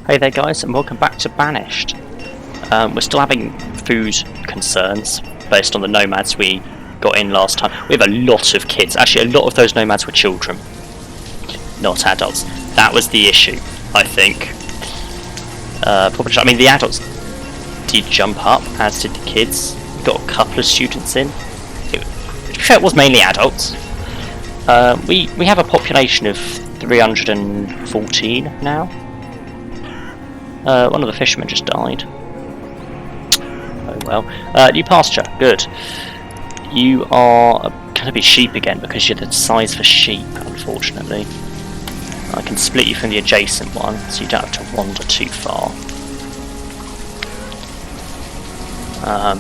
Hey there guys, and welcome back to Banished. We're still having food concerns based on the nomads we got in last time. We have a lot of kids. Actually, a lot of those nomads were children, not adults. That was the issue, I think. I mean, the adults did jump up, as did the kids. We got a couple of students in. It was mainly adults. We have a population of 314 now. One of the fishermen just died. Oh well. New pasture, good. You are going to be sheep again because you're the size for sheep, unfortunately. I can split you from the adjacent one, so you don't have to wander too far.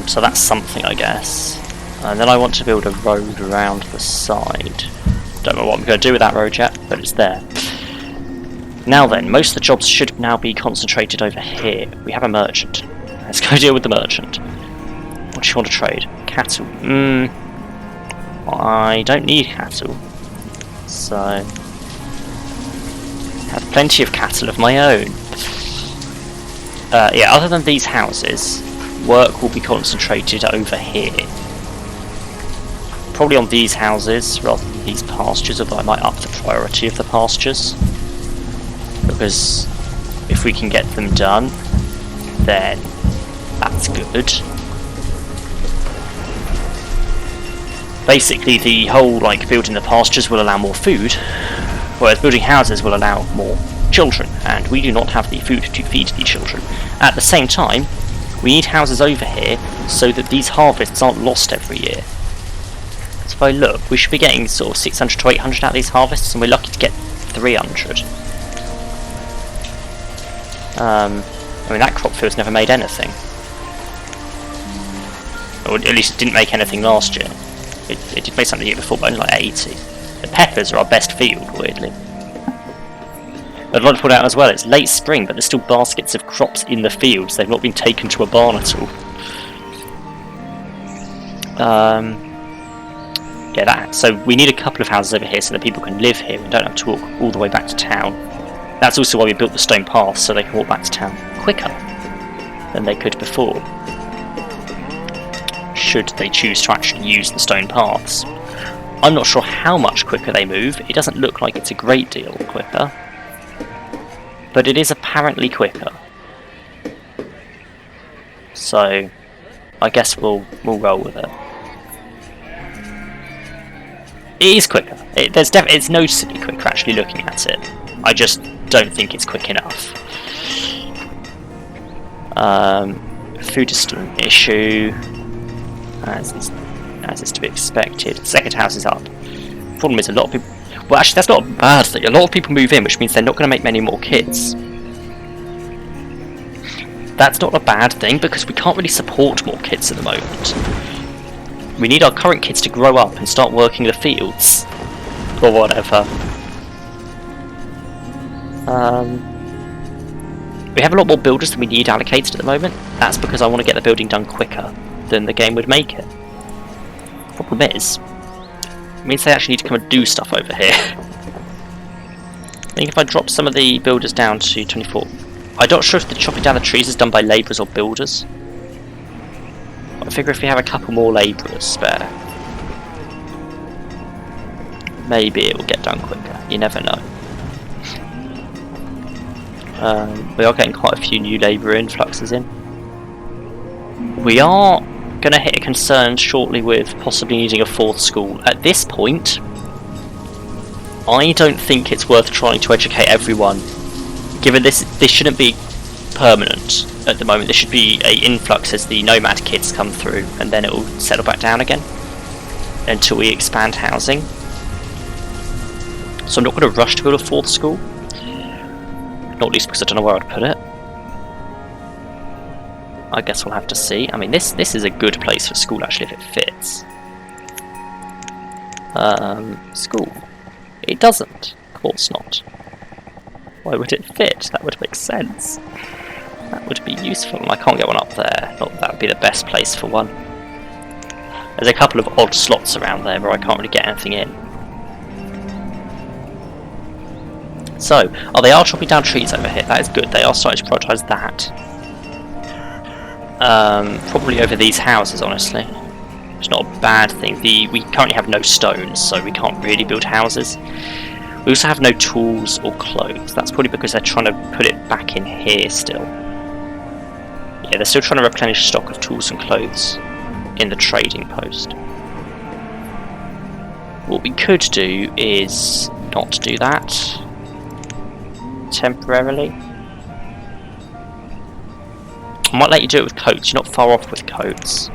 So that's something, I guess. And then I want to build a road around the side. Don't know what I'm going to do with that road yet, but it's there. Now then, most of the jobs should now be concentrated over here. We have a merchant. Let's go deal with the merchant. What do you want to trade? Cattle. I don't need cattle. So I have plenty of cattle of my own. Yeah, other than these houses, work will be concentrated over here. Probably on these houses rather than these pastures, although I might up the priority of the pastures. Because if we can get them done, then that's good. Basically, the whole building the pastures will allow more food, whereas building houses will allow more children, and we do not have the food to feed the children. At the same time, we need houses over here so that these harvests aren't lost every year. So if I look, we should be getting sort of 600 to 800 out of these harvests, and we're lucky to get 300. I mean, that crop field's never made anything. Or at least it didn't make anything last year. It did make something the year before, but only like 80. The peppers are our best field, weirdly. I'd like to point out as well, it's late spring, but there's still baskets of crops in the fields. They've not been taken to a barn at all. Yeah, so we need a couple of houses over here so that people can live here and don't have to walk all the way back to town. That's also why we built the stone path, so they can walk back to town quicker than they could before, should they choose to actually use the stone paths. I'm not sure how much quicker they move. It doesn't look like it's a great deal quicker, but it is apparently quicker. So I guess we'll roll with it. It is quicker. It's noticeably quicker actually looking at it. I just don't think it's quick enough. Food is still an issue, as is to be expected. Second house is up. Problem is, a lot of people. Well, actually, that's not a bad thing. A lot of people move in, which means they're not going to make many more kids. That's not a bad thing because we can't really support more kids at the moment. We need our current kids to grow up and start working the fields, or whatever. We have a lot more builders than we need allocated at the moment. That's because I want to get the building done quicker than the game would make it. Problem is, it means they actually need to come and do stuff over here. I think if I drop some of the builders down to 24... I'm not sure if the chopping down the trees is done by labourers or builders. I figure if we have a couple more labourers spare, maybe it will get done quicker. You never know. We are getting quite a few new labour influxes in. We are going to hit a concern shortly with possibly needing a fourth school. At this point, I don't think it's worth trying to educate everyone, given this shouldn't be permanent at the moment. This should be an influx as the nomad kids come through, and then it will settle back down again until we expand housing. So I'm not going to rush to build a fourth school. Not least because I don't know where I'd put it. I guess we'll have to see. I mean, this is a good place for school actually if it fits. School. It doesn't. Of course not. Why would it fit? That would make sense. That would be useful. I can't get one up there. Not that would be the best place for one. There's a couple of odd slots around there where I can't really get anything in. So, oh, they are chopping down trees over here. That is good. They are starting to prioritise that. Probably over these houses, honestly. It's not a bad thing. We currently have no stones, so we can't really build houses. We also have no tools or clothes. That's probably because they're trying to put it back in here still. Yeah, they're still trying to replenish stock of tools and clothes in the trading post. What we could do is not do that temporarily. I might let you do it with coats. You're not far off with coats.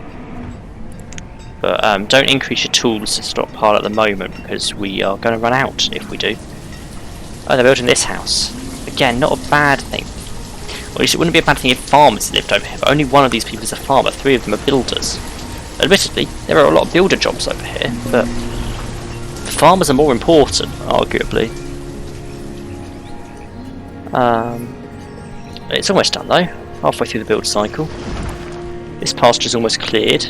But don't increase your tools stockpile at the moment because we are going to run out if we do. Oh, they're building this house. Again, not a bad thing. Well, at least it wouldn't be a bad thing if farmers lived over here, but only one of these people is a farmer. 3 of them are builders. Admittedly, there are a lot of builder jobs over here, but farmers are more important, arguably. It's almost done though. Halfway through the build cycle. This pasture's almost cleared.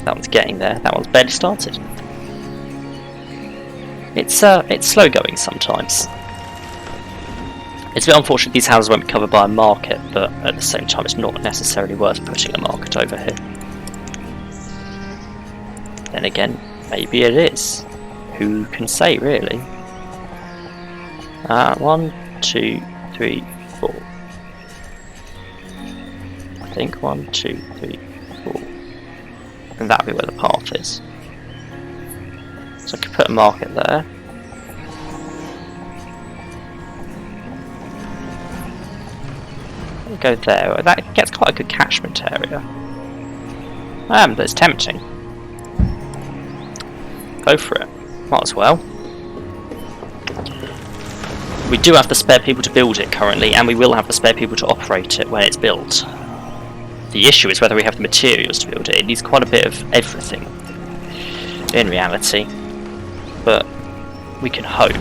That one's getting there. That one's barely started. It's slow going sometimes. It's a bit unfortunate these houses won't be covered by a market, but at the same time it's not necessarily worth putting a market over here. Then again, maybe it is. Who can say, really? 1, 2, 3, 4. I think 1, 2, 3, 4. And that'll be where the path is. So I could put a market there. We'll go there. That gets quite a good catchment area. But it's tempting. Go for it. Might as well. We do have the spare people to build it currently, and we will have the spare people to operate it when it's built. The issue is whether we have the materials to build it. It needs quite a bit of everything, in reality. But we can hope.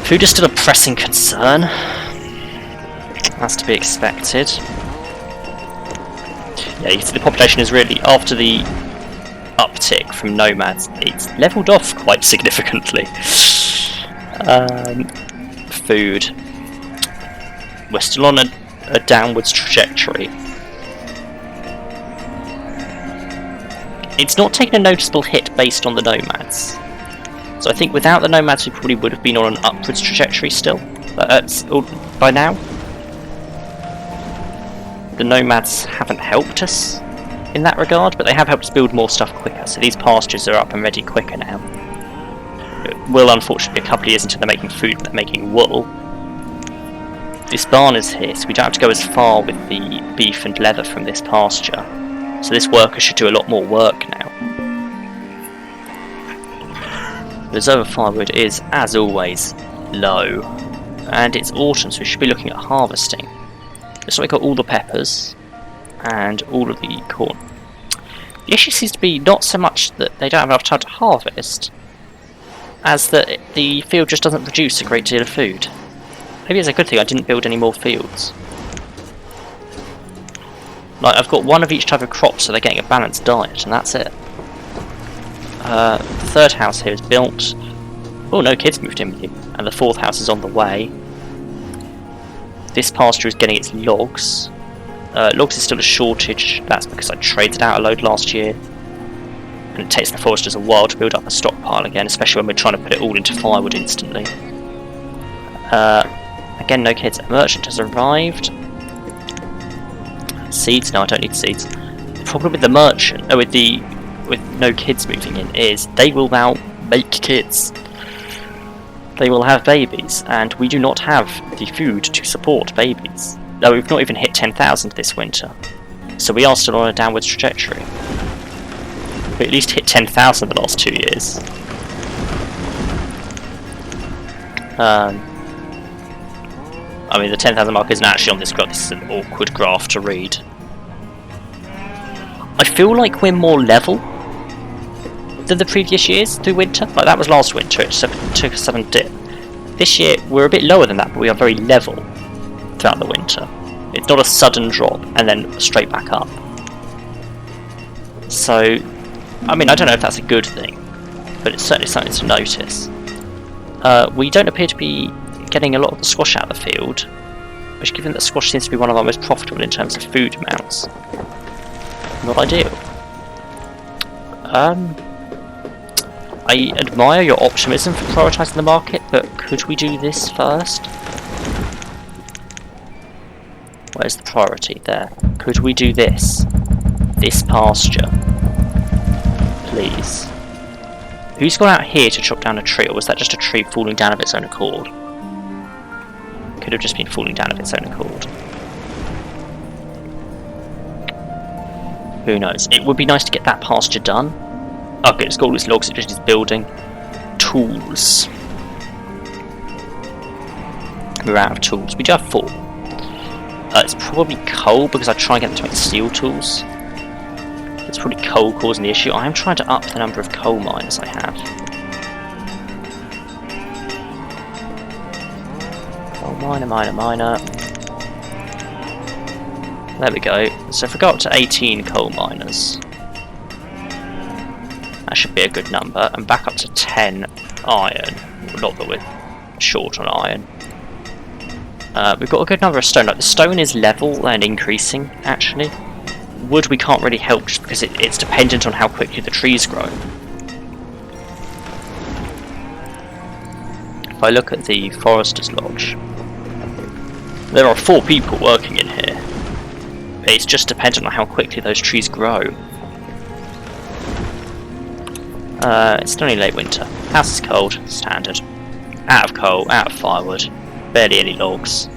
Food is still a pressing concern. That's to be expected. Yeah, you see the population is really, after the uptick from nomads, it's levelled off quite significantly. Food. We're still on a downwards trajectory. It's not taken a noticeable hit based on the nomads. So I think without the nomads we probably would have been on an upwards trajectory still. By now. The nomads haven't helped us in that regard, but they have helped us build more stuff quicker. So these pastures are up and ready quicker now. It will unfortunately be a couple of years until they're making food, but they're making wool. This barn is here, so we don't have to go as far with the beef and leather from this pasture. So this worker should do a lot more work now. The reserve of firewood is, as always, low. And it's autumn, so we should be looking at harvesting. So we've got all the peppers and all of the corn. The issue seems to be not so much that they don't have enough time to harvest, as that the field just doesn't produce a great deal of food. Maybe it's a good thing I didn't build any more fields. Like, I've got one of each type of crop, so they're getting a balanced diet, and that's it. The third house here is built. Oh, no kids moved in with you. And the fourth house is on the way. This pasture is getting its logs. Logs is still a shortage. That's because I traded out a load last year. And it takes the foresters a while to build up a stockpile again, especially when we're trying to put it all into firewood instantly. Again, no kids. A merchant has arrived. Seeds? No, I don't need seeds. The problem with the merchant, with no kids moving in, is they will now make kids. They will have babies, and we do not have the food to support babies. No, we've not even hit 10,000 this winter, so we are still on a downwards trajectory. We at least hit 10,000 the last 2 years. I mean, the 10,000 mark isn't actually on this graph. This is an awkward graph to read. I feel like we're more level than the previous years through winter. Like, that was last winter, it took a sudden dip. This year, we're a bit lower than that, but we are very level throughout the winter. It's not a sudden drop and then straight back up. So, I mean, I don't know if that's a good thing, but it's certainly something to notice. We don't appear to be getting a lot of the squash out of the field, which, given that squash seems to be one of our most profitable in terms of food amounts, not ideal. I admire your optimism for prioritising the market, but could we do this first? Where's the priority? There. Could we do this? This pasture. Please. Who's gone out here to chop down a tree, or was that just a tree falling down of its own accord? Could have just been falling down of its own accord. Who knows? It would be nice to get that pasture done. Oh good, it's got all these logs, it just needs building. Tools. We're out of tools. We do have 4. It's probably coal, because I try and get them to make steel tools. It's probably coal causing the issue. I am trying to up the number of coal mines I have. Coal miner. There we go. So if we go up to 18 coal miners, that should be a good number. And back up to 10 iron. Not that we're short on iron. We've got a good number of stone. Like, the stone is level and increasing, actually. Wood we can't really help just because it's dependent on how quickly the trees grow. If I look at the Forester's Lodge, there are 4 people working in here. It's just dependent on how quickly those trees grow. It's still only late winter. House is cold, standard. Out of coal, out of firewood. Barely any logs.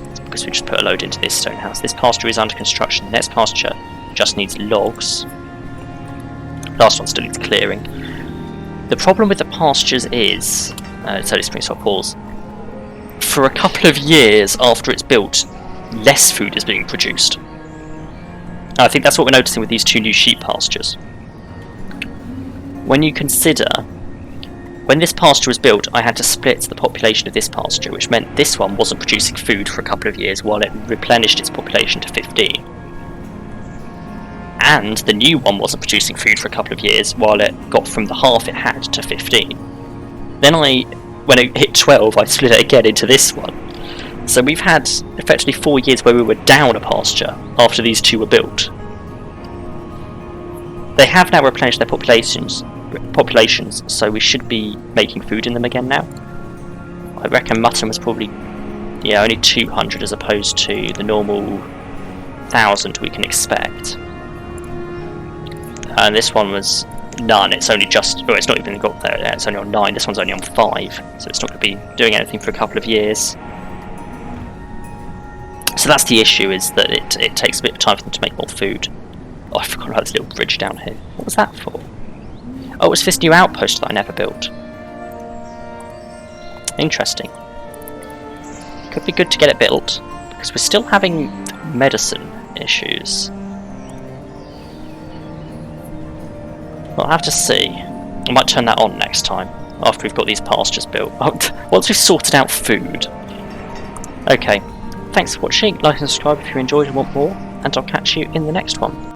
It's because we just put a load into this stone house. This pasture is under construction. The next pasture just needs logs. Last one still needs clearing. The problem with the pastures is, it's only spring, so I'll pause. For a couple of years after it's built, less food is being produced. I think that's what we're noticing with these 2 new sheep pastures. When you consider, when this pasture was built, I had to split the population of this pasture, which meant this one wasn't producing food for a couple of years while it replenished its population to 15. And the new one wasn't producing food for a couple of years while it got from the half it had to 15. Then when it hit 12, I split it again into this one. So we've had effectively 4 years where we were down a pasture after these 2 were built. They have now replenished their populations, so we should be making food in them again now. I reckon mutton was probably, yeah, only 200 as opposed to the normal 1,000 we can expect. And this one was none. It's only just, well, it's not even got there yet. It's only on 9. This one's only on 5, so it's not going to be doing anything for a couple of years. So that's the issue, is that it takes a bit of time for them to make more food. Oh, I forgot about this little bridge down here. What was that for? Oh, it was this new outpost that I never built. Interesting. Could be good to get it built, because we're still having medicine issues. Well, I'll have to see. I might turn that on next time, after we've got these pastures built. Once we've sorted out food. Okay, thanks for watching. Like and subscribe if you enjoyed and want more, and I'll catch you in the next one.